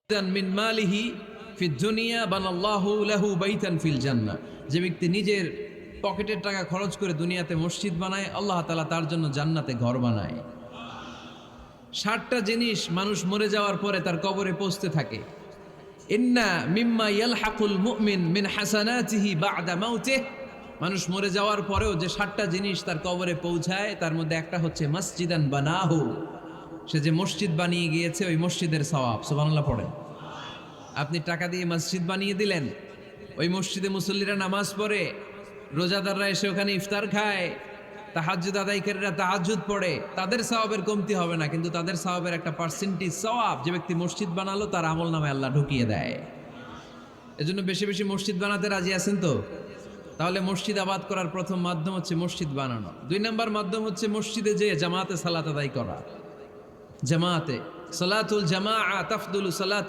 মিন মালিহি ফিদ দুনিয়া বানাল্লাহু লাহু বাইতান ফিল জান্নাহ। যে ব্যক্তি নিজের পকেটের টাকা খরচ করে দুনিয়াতে মসজিদ বানায়, আল্লাহ তাআলা তার জন্য জান্নাতে ঘর বানায়। 60টা জিনিস মানুষ মরে যাওয়ার পরে তার কবরে পৌঁছতে থাকে। ইন্না মিম্মা ইয়ালহাকুল মুমিন মিন হাসানাতিহি বা'দা মাউতিহি। মানুষ মরে যাওয়ার পরেও যে 60টা জিনিস তার কবরে পৌঁছায়, তার মধ্যে একটা হচ্ছে মসজিদান বানাহু। সে যে মসজিদ বানিয়ে গিয়েছে, ওই মসজিদের সওয়াব। সুবহানাল্লাহ পড়েন। আপনি টাকা দিয়ে মসজিদ বানিয়ে দিলেন, ওই মসজিদে মুসল্লিরা নামাজ পড়ে, রোজাদাররা এসে ওখানে ইফতার খায়, তাহাজ্জুদ আদায়কারীরা তাহাজ্জুদ পড়ে, তাদের সওয়াবের কমতি হবে না, কিন্তু তাদের সওয়াবের একটা পার্সেন্টেজ সওয়াব যে ব্যক্তি মসজিদ বানালো তার আমলনামায় আল্লাহ ঢুকিয়ে দেয়। এজন্য বেশি বেশি মসজিদ বানাতে রাজি আছেন তো? তাহলে মসজিদ আবাদ করার প্রথম মাধ্যম হচ্ছে মসজিদ বানানো। 2 নম্বর মাধ্যম হচ্ছে মসজিদে যেয়ে জামাতে সালাত আদায় করা। জামাতে সালাতুল জামাআ তাফদুলু সালাত